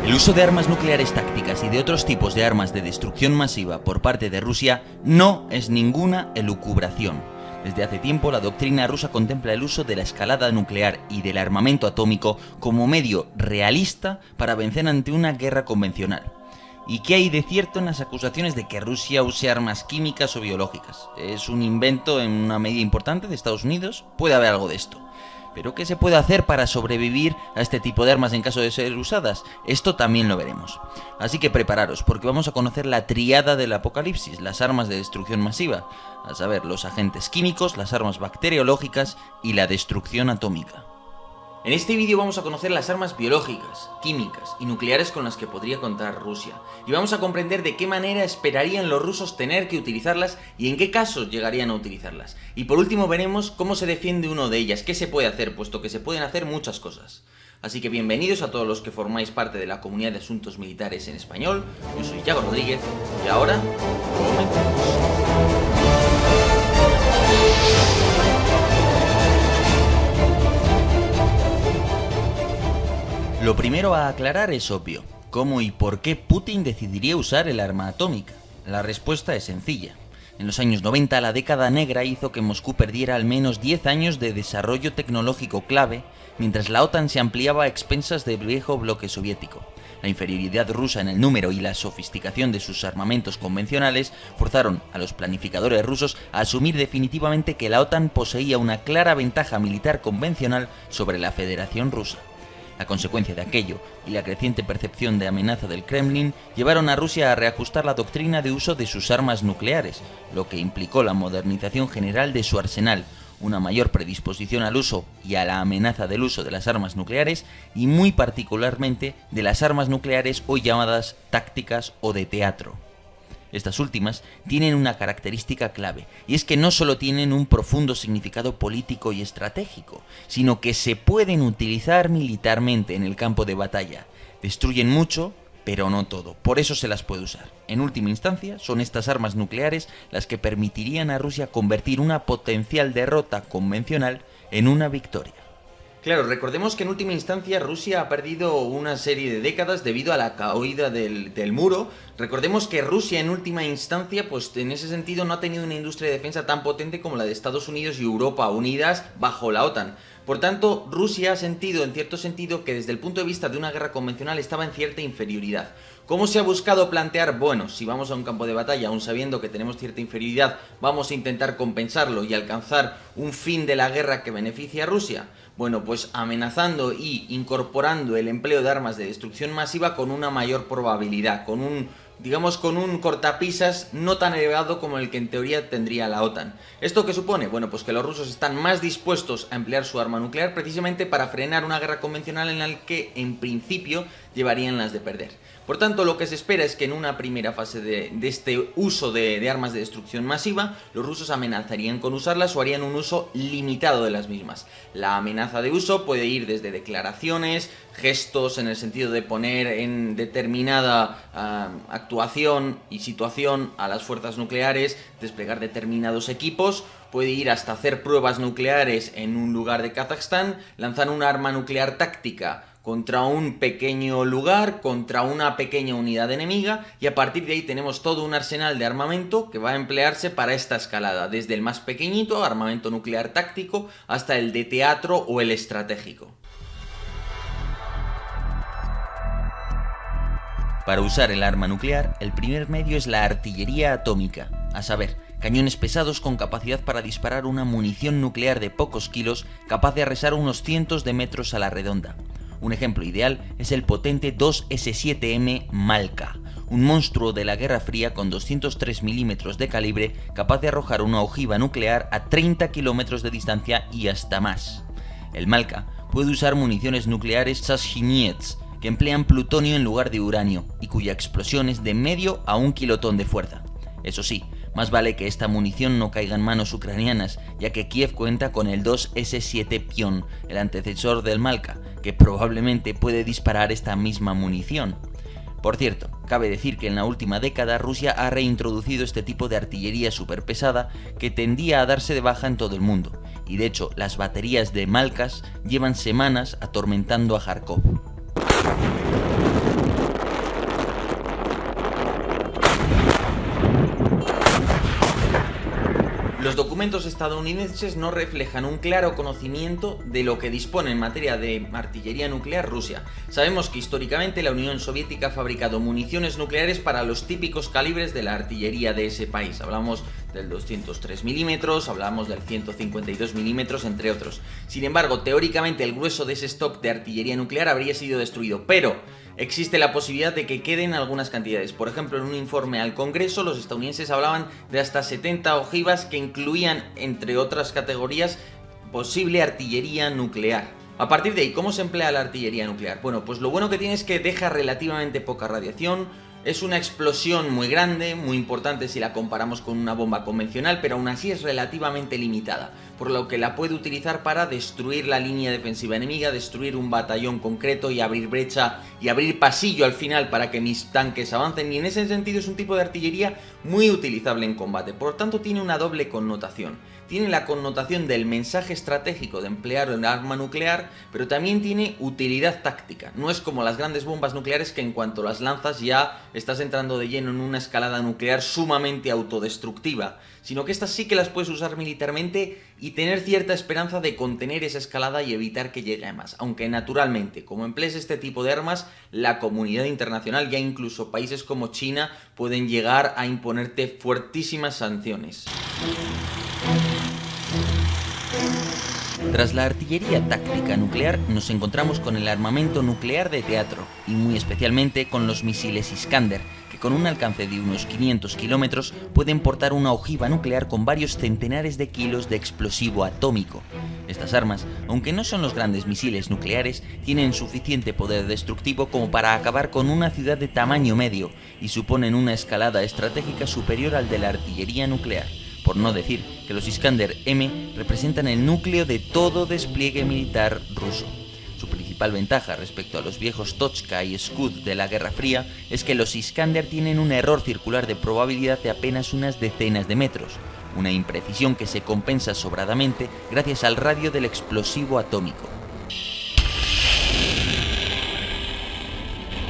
El uso de armas nucleares tácticas y de otros tipos de armas de destrucción masiva por parte de Rusia no es ninguna elucubración. Desde hace tiempo, la doctrina rusa contempla el uso de la escalada nuclear y del armamento atómico como medio realista para vencer ante una guerra convencional. ¿Y qué hay de cierto en las acusaciones de que Rusia use armas químicas o biológicas? ¿Es un invento en una medida importante de Estados Unidos? Puede haber algo de esto. ¿Pero qué se puede hacer para sobrevivir a este tipo de armas en caso de ser usadas? Esto también lo veremos. Así que prepararos, porque vamos a conocer la tríada del apocalipsis, las armas de destrucción masiva, a saber, los agentes químicos, las armas bacteriológicas y la destrucción atómica. En este vídeo vamos a conocer las armas biológicas, químicas y nucleares con las que podría contar Rusia, y vamos a comprender de qué manera esperarían los rusos tener que utilizarlas y en qué casos llegarían a utilizarlas. Y por último veremos cómo se defiende uno de ellas, qué se puede hacer, puesto que se pueden hacer muchas cosas. Así que bienvenidos a todos los que formáis parte de la comunidad de asuntos militares en español. Yo soy Yago Rodríguez y ahora comenzamos. Lo primero a aclarar es obvio. ¿Cómo y por qué Putin decidiría usar el arma atómica? La respuesta es sencilla. En los años 90, la década negra hizo que Moscú perdiera al menos 10 años de desarrollo tecnológico clave, mientras la OTAN se ampliaba a expensas del viejo bloque soviético. La inferioridad rusa en el número y la sofisticación de sus armamentos convencionales forzaron a los planificadores rusos a asumir definitivamente que la OTAN poseía una clara ventaja militar convencional sobre la Federación Rusa. La consecuencia de aquello y la creciente percepción de amenaza del Kremlin llevaron a Rusia a reajustar la doctrina de uso de sus armas nucleares, lo que implicó la modernización general de su arsenal, una mayor predisposición al uso y a la amenaza del uso de las armas nucleares y muy particularmente de las armas nucleares hoy llamadas tácticas o de teatro. Estas últimas tienen una característica clave, y es que no solo tienen un profundo significado político y estratégico, sino que se pueden utilizar militarmente en el campo de batalla. Destruyen mucho, pero no todo, por eso se las puede usar. En última instancia, son estas armas nucleares las que permitirían a Rusia convertir una potencial derrota convencional en una victoria. Claro, recordemos que en última instancia Rusia ha perdido una serie de décadas debido a la caída del muro. Recordemos que Rusia en última instancia, pues en ese sentido no ha tenido una industria de defensa tan potente como la de Estados Unidos y Europa unidas bajo la OTAN. Por tanto, Rusia ha sentido, en cierto sentido, que desde el punto de vista de una guerra convencional estaba en cierta inferioridad. ¿Cómo se ha buscado plantear? Bueno, si vamos a un campo de batalla, aún sabiendo que tenemos cierta inferioridad, vamos a intentar compensarlo y alcanzar un fin de la guerra que beneficie a Rusia. Bueno, pues amenazando y incorporando el empleo de armas de destrucción masiva con una mayor probabilidad, con un cortapisas no tan elevado como el que en teoría tendría la OTAN. ¿Esto qué supone? Bueno, pues que los rusos están más dispuestos a emplear su arma nuclear precisamente para frenar una guerra convencional en la que en principio llevarían las de perder. Por tanto, lo que se espera es que en una primera fase de este uso de armas de destrucción masiva, los rusos amenazarían con usarlas o harían un uso limitado de las mismas. La amenaza de uso puede ir desde declaraciones, gestos en el sentido de poner en determinada actuación y situación a las fuerzas nucleares, desplegar determinados equipos, puede ir hasta hacer pruebas nucleares en un lugar de Kazajstán, lanzar una arma nuclear táctica contra un pequeño lugar, contra una pequeña unidad enemiga, y a partir de ahí tenemos todo un arsenal de armamento que va a emplearse para esta escalada, desde el más pequeñito, armamento nuclear táctico, hasta el de teatro o el estratégico. Para usar el arma nuclear, el primer medio es la artillería atómica, a saber, cañones pesados con capacidad para disparar una munición nuclear de pocos kilos capaz de arrasar unos cientos de metros a la redonda. Un ejemplo ideal es el potente 2S7M Malka, un monstruo de la Guerra Fría con 203 milímetros de calibre capaz de arrojar una ojiva nuclear a 30 kilómetros de distancia y hasta más. El Malka puede usar municiones nucleares Sashiniets, que emplean plutonio en lugar de uranio y cuya explosión es de medio a 1 kilotón de fuerza. Eso sí, más vale que esta munición no caiga en manos ucranianas, ya que Kiev cuenta con el 2S7 Pion, el antecesor del Malka, que probablemente puede disparar esta misma munición. Por cierto, cabe decir que en la última década Rusia ha reintroducido este tipo de artillería superpesada que tendía a darse de baja en todo el mundo, y de hecho las baterías de Malkas llevan semanas atormentando a Kharkov. Los documentos estadounidenses no reflejan un claro conocimiento de lo que dispone en materia de artillería nuclear Rusia. Sabemos que históricamente la Unión Soviética ha fabricado municiones nucleares para los típicos calibres de la artillería de ese país. Hablamos del 203 milímetros, hablamos del 152 milímetros, entre otros. Sin embargo, teóricamente el grueso de ese stock de artillería nuclear habría sido destruido, pero existe la posibilidad de que queden algunas cantidades. Por ejemplo, en un informe al Congreso, los estadounidenses hablaban de hasta 70 ojivas que incluían, entre otras categorías, posible artillería nuclear. A partir de ahí, ¿cómo se emplea la artillería nuclear? Bueno, pues lo bueno que tiene es que deja relativamente poca radiación. Es una explosión muy grande, muy importante si la comparamos con una bomba convencional, pero aún así es relativamente limitada, por lo que la puede utilizar para destruir la línea defensiva enemiga, destruir un batallón concreto y abrir brecha y abrir pasillo al final para que mis tanques avancen, y en ese sentido es un tipo de artillería muy utilizable en combate. Por tanto, tiene una doble connotación. Tiene la connotación del mensaje estratégico de emplear un arma nuclear, pero también tiene utilidad táctica. No es como las grandes bombas nucleares que en cuanto las lanzas ya estás entrando de lleno en una escalada nuclear sumamente autodestructiva, sino que estas sí que las puedes usar militarmente y tener cierta esperanza de contener esa escalada y evitar que llegue a más. Aunque naturalmente, como emplees este tipo de armas, la comunidad internacional, ya incluso países como China, pueden llegar a imponerte fuertísimas sanciones. Tras la artillería táctica nuclear, nos encontramos con el armamento nuclear de teatro, y muy especialmente con los misiles Iskander, que con un alcance de unos 500 kilómetros pueden portar una ojiva nuclear con varios centenares de kilos de explosivo atómico. Estas armas, aunque no son los grandes misiles nucleares, tienen suficiente poder destructivo como para acabar con una ciudad de tamaño medio, y suponen una escalada estratégica superior al de la artillería nuclear. Por no decir que los Iskander-M representan el núcleo de todo despliegue militar ruso. Su principal ventaja respecto a los viejos Tochka y Scud de la Guerra Fría es que los Iskander tienen un error circular de probabilidad de apenas unas decenas de metros, una imprecisión que se compensa sobradamente gracias al radio del explosivo atómico.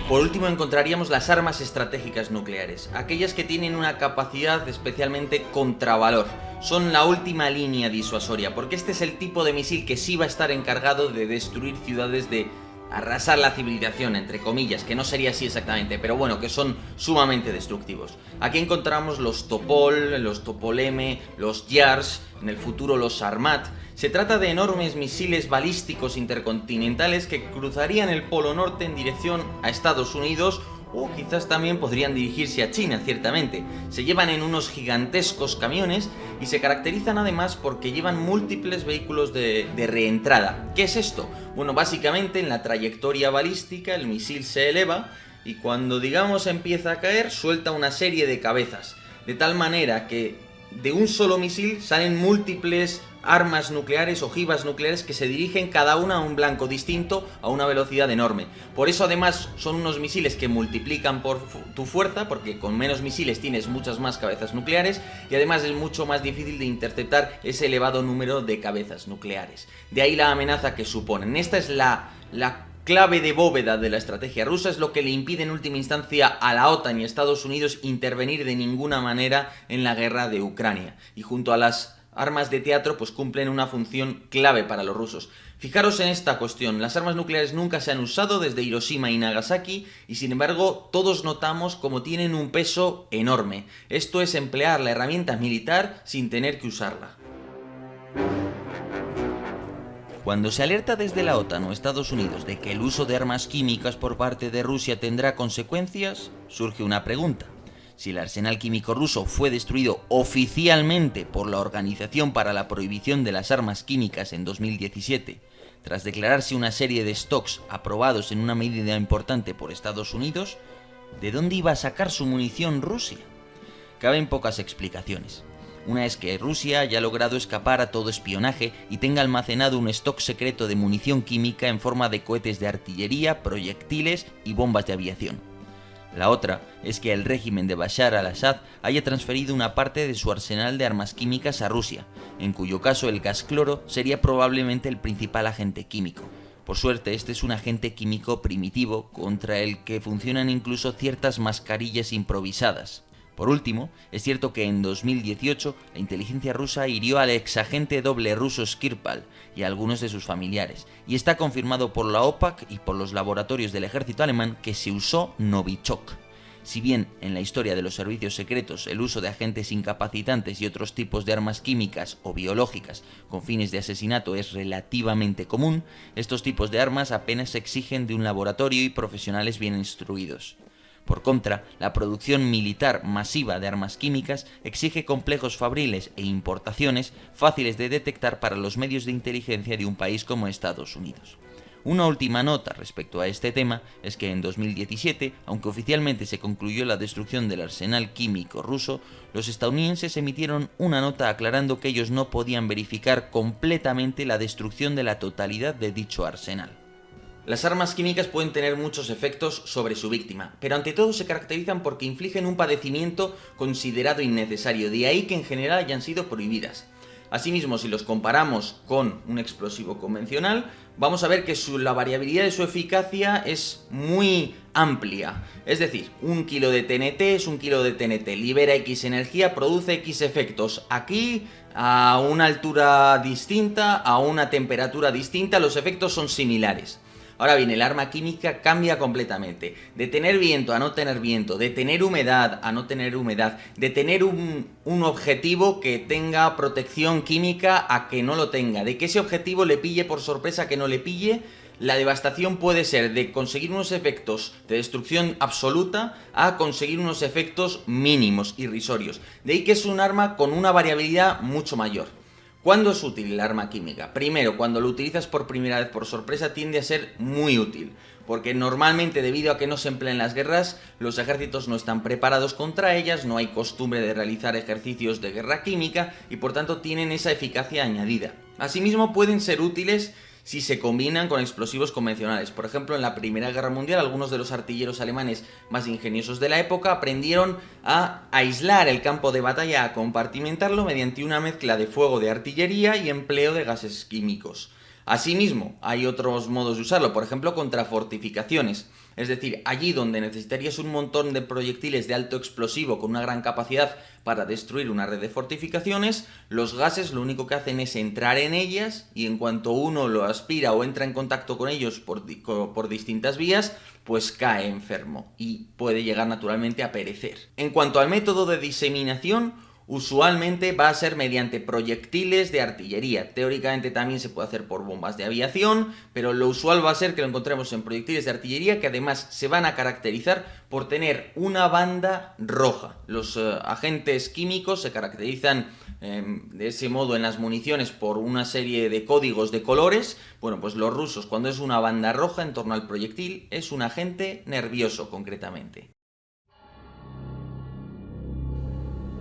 Por último, encontraríamos las armas estratégicas nucleares, aquellas que tienen una capacidad especialmente contravalor. Son la última línea disuasoria, porque este es el tipo de misil que sí va a estar encargado de destruir ciudades, de arrasar la civilización, entre comillas, que no sería así exactamente, pero bueno, que son sumamente destructivos. Aquí encontramos los Topol, los Topol-M, los Yars, en el futuro los Sarmat. Se trata de enormes misiles balísticos intercontinentales que cruzarían el Polo Norte en dirección a Estados Unidos, o quizás también podrían dirigirse a China, ciertamente. Se llevan en unos gigantescos camiones y se caracterizan además porque llevan múltiples vehículos de reentrada. ¿Qué es esto? Bueno, básicamente en la trayectoria balística el misil se eleva y cuando, digamos, empieza a caer, suelta una serie de cabezas, de tal manera que de un solo misil salen múltiples armas nucleares, ojivas nucleares, que se dirigen cada una a un blanco distinto a una velocidad enorme. Por eso además son unos misiles que multiplican por tu fuerza, porque con menos misiles tienes muchas más cabezas nucleares, y además es mucho más difícil de interceptar ese elevado número de cabezas nucleares. De ahí la amenaza que suponen. Esta es la clave de bóveda de la estrategia rusa, es lo que le impide en última instancia a la OTAN y a Estados Unidos intervenir de ninguna manera en la guerra de Ucrania. Y junto a las armas de teatro, pues cumplen una función clave para los rusos. Fijaros en esta cuestión, las armas nucleares nunca se han usado desde Hiroshima y Nagasaki, y sin embargo todos notamos como tienen un peso enorme. Esto es emplear la herramienta militar sin tener que usarla. Cuando se alerta desde la OTAN o Estados Unidos de que el uso de armas químicas por parte de Rusia tendrá consecuencias, surge una pregunta. Si el arsenal químico ruso fue destruido oficialmente por la Organización para la Prohibición de las Armas Químicas en 2017, tras declararse una serie de stocks aprobados en una medida importante por Estados Unidos, ¿de dónde iba a sacar su munición Rusia? Caben pocas explicaciones. Una es que Rusia haya logrado escapar a todo espionaje y tenga almacenado un stock secreto de munición química en forma de cohetes de artillería, proyectiles y bombas de aviación. La otra es que el régimen de Bashar al-Assad haya transferido una parte de su arsenal de armas químicas a Rusia, en cuyo caso el gas cloro sería probablemente el principal agente químico. Por suerte, este es un agente químico primitivo contra el que funcionan incluso ciertas mascarillas improvisadas. Por último, es cierto que en 2018 la inteligencia rusa hirió al exagente doble ruso Skripal y a algunos de sus familiares, y está confirmado por la OPAC y por los laboratorios del ejército alemán que se usó Novichok. Si bien en la historia de los servicios secretos el uso de agentes incapacitantes y otros tipos de armas químicas o biológicas con fines de asesinato es relativamente común, estos tipos de armas apenas se exigen de un laboratorio y profesionales bien instruidos. Por contra, la producción militar masiva de armas químicas exige complejos fabriles e importaciones fáciles de detectar para los medios de inteligencia de un país como Estados Unidos. Una última nota respecto a este tema es que en 2017, aunque oficialmente se concluyó la destrucción del arsenal químico ruso, los estadounidenses emitieron una nota aclarando que ellos no podían verificar completamente la destrucción de la totalidad de dicho arsenal. Las armas químicas pueden tener muchos efectos sobre su víctima, pero ante todo se caracterizan porque infligen un padecimiento considerado innecesario, de ahí que en general hayan sido prohibidas. Asimismo, si los comparamos con un explosivo convencional, vamos a ver que la variabilidad de su eficacia es muy amplia. Es decir, 1 kilo de TNT es 1 kilo de TNT, libera X energía, produce X efectos. Aquí, a una altura distinta, a una temperatura distinta, los efectos son similares. Ahora bien, el arma química cambia completamente. De tener viento a no tener viento, de tener humedad a no tener humedad, de tener un objetivo que tenga protección química a que no lo tenga, de que ese objetivo le pille por sorpresa a que no le pille, la devastación puede ser de conseguir unos efectos de destrucción absoluta a conseguir unos efectos mínimos, irrisorios. De ahí que es un arma con una variabilidad mucho mayor. ¿Cuándo es útil el arma química? Primero, cuando lo utilizas por primera vez por sorpresa tiende a ser muy útil, porque normalmente debido a que no se emplea en las guerras, los ejércitos no están preparados contra ellas, no hay costumbre de realizar ejercicios de guerra química y por tanto tienen esa eficacia añadida. Asimismo pueden ser útiles si se combinan con explosivos convencionales. Por ejemplo, en la Primera Guerra Mundial, algunos de los artilleros alemanes más ingeniosos de la época aprendieron a aislar el campo de batalla, a compartimentarlo mediante una mezcla de fuego de artillería y empleo de gases químicos. Asimismo, hay otros modos de usarlo, por ejemplo, contra fortificaciones. Es decir, allí donde necesitarías un montón de proyectiles de alto explosivo con una gran capacidad para destruir una red de fortificaciones, los gases lo único que hacen es entrar en ellas y en cuanto uno lo aspira o entra en contacto con ellos por distintas vías, pues cae enfermo y puede llegar naturalmente a perecer. En cuanto al método de diseminación, usualmente va a ser mediante proyectiles de artillería. Teóricamente también se puede hacer por bombas de aviación, pero lo usual va a ser que lo encontremos en proyectiles de artillería que además se van a caracterizar por tener una banda roja. Los agentes químicos se caracterizan de ese modo en las municiones por una serie de códigos de colores. Bueno, pues los rusos, cuando es una banda roja en torno al proyectil, es un agente nervioso concretamente.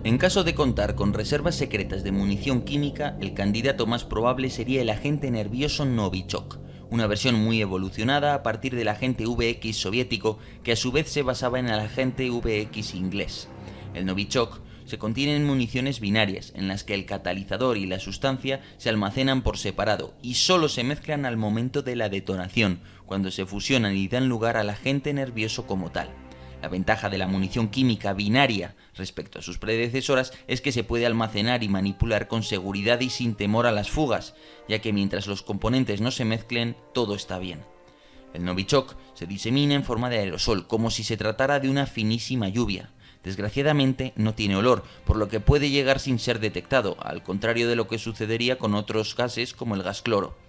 En caso de contar con reservas secretas de munición química, el candidato más probable sería el agente nervioso Novichok, una versión muy evolucionada a partir del agente VX soviético que a su vez se basaba en el agente VX inglés. El Novichok se contiene en municiones binarias, en las que el catalizador y la sustancia se almacenan por separado y solo se mezclan al momento de la detonación, cuando se fusionan y dan lugar al agente nervioso como tal. La ventaja de la munición química binaria respecto a sus predecesoras es que se puede almacenar y manipular con seguridad y sin temor a las fugas, ya que mientras los componentes no se mezclen, todo está bien. El Novichok se disemina en forma de aerosol, como si se tratara de una finísima lluvia. Desgraciadamente no tiene olor, por lo que puede llegar sin ser detectado, al contrario de lo que sucedería con otros gases como el gas cloro.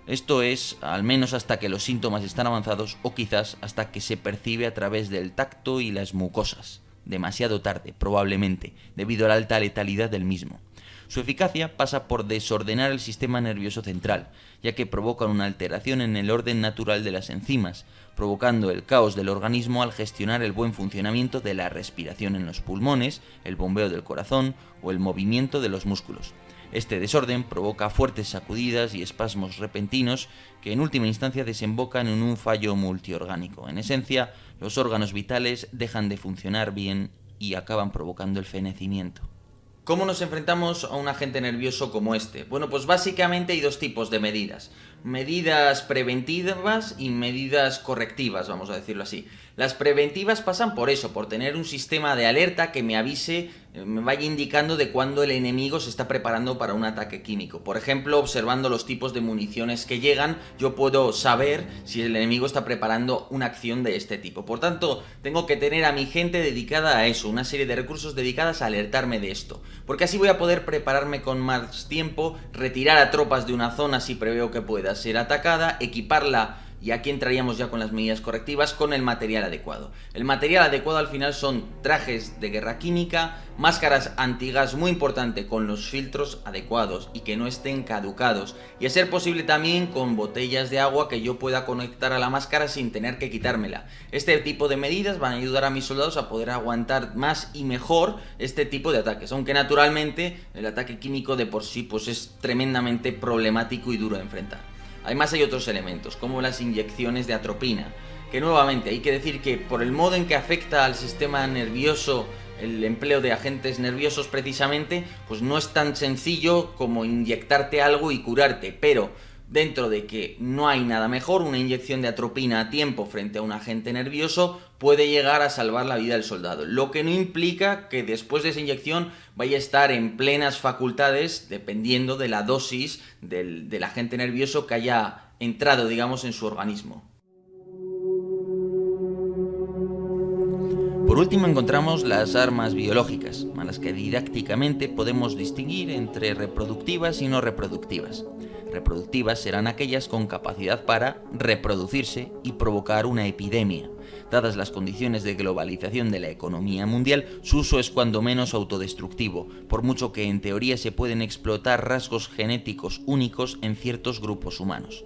Esto es, al menos hasta que los síntomas están avanzados o quizás hasta que se percibe a través del tacto y las mucosas. Demasiado tarde, probablemente, debido a la alta letalidad del mismo. Su eficacia pasa por desordenar el sistema nervioso central, ya que provocan una alteración en el orden natural de las enzimas, provocando el caos del organismo al gestionar el buen funcionamiento de la respiración en los pulmones, el bombeo del corazón o el movimiento de los músculos. Este desorden provoca fuertes sacudidas y espasmos repentinos que en última instancia desembocan en un fallo multiorgánico. En esencia, los órganos vitales dejan de funcionar bien y acaban provocando el fenecimiento. ¿Cómo nos enfrentamos a un agente nervioso como este? Bueno, pues básicamente hay dos tipos de medidas. Medidas preventivas y medidas correctivas, vamos a decirlo así. Las preventivas pasan por eso, por tener un sistema de alerta que me avise, me vaya indicando de cuándo el enemigo se está preparando para un ataque químico. Por ejemplo, observando los tipos de municiones que llegan, yo puedo saber si el enemigo está preparando una acción de este tipo. Por tanto, tengo que tener a mi gente dedicada a eso, una serie de recursos dedicadas a alertarme de esto. Porque así voy a poder prepararme con más tiempo, retirar a tropas de una zona si preveo que pueda ser atacada, equiparla. Y aquí entraríamos ya con las medidas correctivas, con el material adecuado. El material adecuado al final son trajes de guerra química, máscaras antigas, muy importante, con los filtros adecuados y que no estén caducados. Y a ser posible también con botellas de agua que yo pueda conectar a la máscara sin tener que quitármela. Este tipo de medidas van a ayudar a mis soldados a poder aguantar más y mejor este tipo de ataques. Aunque naturalmente el ataque químico de por sí pues es tremendamente problemático y duro de enfrentar. Además hay otros elementos, como las inyecciones de atropina, que nuevamente hay que decir que por el modo en que afecta al sistema nervioso el empleo de agentes nerviosos precisamente, pues no es tan sencillo como inyectarte algo y curarte, pero dentro de que no hay nada mejor, una inyección de atropina a tiempo frente a un agente nervioso puede llegar a salvar la vida del soldado, lo que no implica que después de esa inyección vaya a estar en plenas facultades dependiendo de la dosis del agente nervioso que haya entrado, digamos, en su organismo. Por último encontramos las armas biológicas, a las que didácticamente podemos distinguir entre reproductivas y no reproductivas. Reproductivas serán aquellas con capacidad para reproducirse y provocar una epidemia. Dadas las condiciones de globalización de la economía mundial, su uso es cuando menos autodestructivo, por mucho que en teoría se pueden explotar rasgos genéticos únicos en ciertos grupos humanos.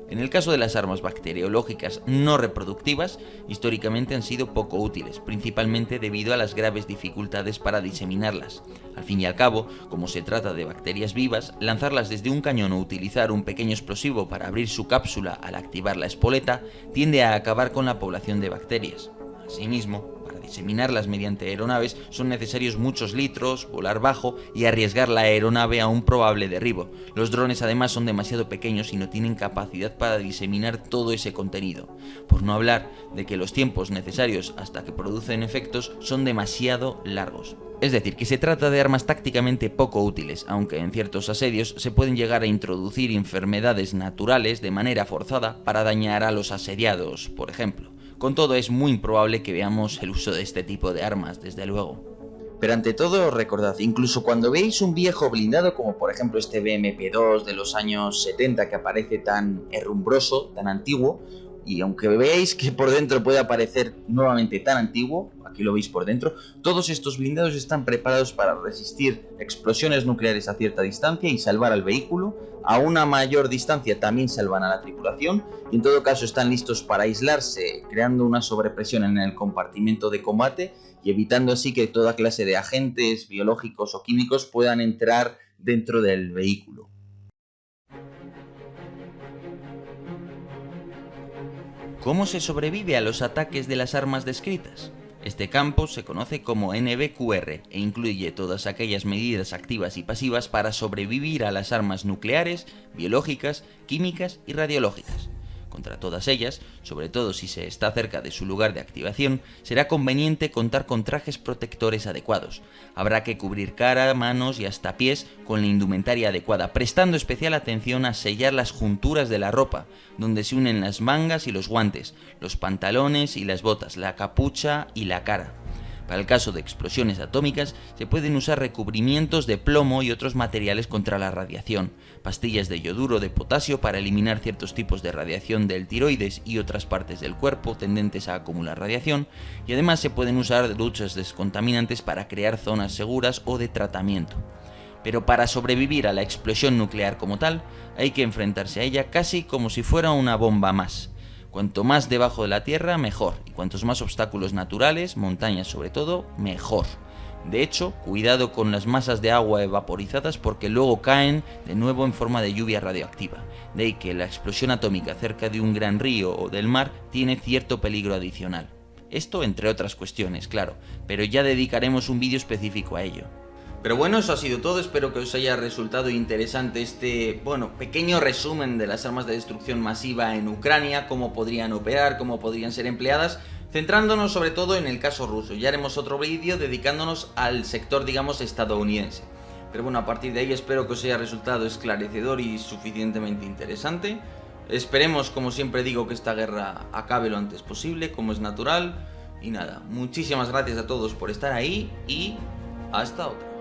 En el caso de las armas bacteriológicas no reproductivas, históricamente han sido poco útiles, principalmente debido a las graves dificultades para diseminarlas. Al fin y al cabo, como se trata de bacterias vivas, lanzarlas desde un cañón o utilizar un pequeño explosivo para abrir su cápsula al activar la espoleta tiende a acabar con la población de bacterias. Asimismo, para diseminarlas mediante aeronaves son necesarios muchos litros, volar bajo y arriesgar la aeronave a un probable derribo. Los drones además son demasiado pequeños y no tienen capacidad para diseminar todo ese contenido. Por no hablar de que los tiempos necesarios hasta que producen efectos son demasiado largos. Es decir, que se trata de armas tácticamente poco útiles, aunque en ciertos asedios se pueden llegar a introducir enfermedades naturales de manera forzada para dañar a los asediados, por ejemplo. Con todo, es muy improbable que veamos el uso de este tipo de armas, desde luego. Pero ante todo, recordad, incluso cuando veis un viejo blindado, como por ejemplo este BMP-2 de los años 70 que aparece tan herrumbroso, tan antiguo, y aunque veáis que por dentro puede aparecer nuevamente tan antiguo, aquí lo veis por dentro, todos estos blindados están preparados para resistir explosiones nucleares a cierta distancia y salvar al vehículo. A una mayor distancia también salvan a la tripulación y en todo caso están listos para aislarse, creando una sobrepresión en el compartimento de combate y evitando así que toda clase de agentes biológicos o químicos puedan entrar dentro del vehículo. ¿Cómo se sobrevive a los ataques de las armas descritas? Este campo se conoce como NBQR e incluye todas aquellas medidas activas y pasivas para sobrevivir a las armas nucleares, biológicas, químicas y radiológicas. Contra todas ellas, sobre todo si se está cerca de su lugar de activación, será conveniente contar con trajes protectores adecuados. Habrá que cubrir cara, manos y hasta pies con la indumentaria adecuada, prestando especial atención a sellar las junturas de la ropa, donde se unen las mangas y los guantes, los pantalones y las botas, la capucha y la cara. Para el caso de explosiones atómicas, se pueden usar recubrimientos de plomo y otros materiales contra la radiación, pastillas de yoduro de potasio para eliminar ciertos tipos de radiación del tiroides y otras partes del cuerpo tendentes a acumular radiación, y además se pueden usar duchas descontaminantes para crear zonas seguras o de tratamiento. Pero para sobrevivir a la explosión nuclear como tal, hay que enfrentarse a ella casi como si fuera una bomba más. Cuanto más debajo de la tierra, mejor, y cuantos más obstáculos naturales, montañas sobre todo, mejor. De hecho, cuidado con las masas de agua evaporizadas porque luego caen de nuevo en forma de lluvia radioactiva. De ahí que la explosión atómica cerca de un gran río o del mar tiene cierto peligro adicional. Esto entre otras cuestiones, claro, pero ya dedicaremos un vídeo específico a ello. Pero bueno, eso ha sido todo, espero que os haya resultado interesante este, pequeño resumen de las armas de destrucción masiva en Ucrania, cómo podrían operar, cómo podrían ser empleadas, centrándonos sobre todo en el caso ruso. Ya haremos otro vídeo dedicándonos al sector, digamos, estadounidense. Pero bueno, a partir de ahí espero que os haya resultado esclarecedor y suficientemente interesante. Esperemos, como siempre digo, que esta guerra acabe lo antes posible, como es natural. Y nada, muchísimas gracias a todos por estar ahí y hasta otra.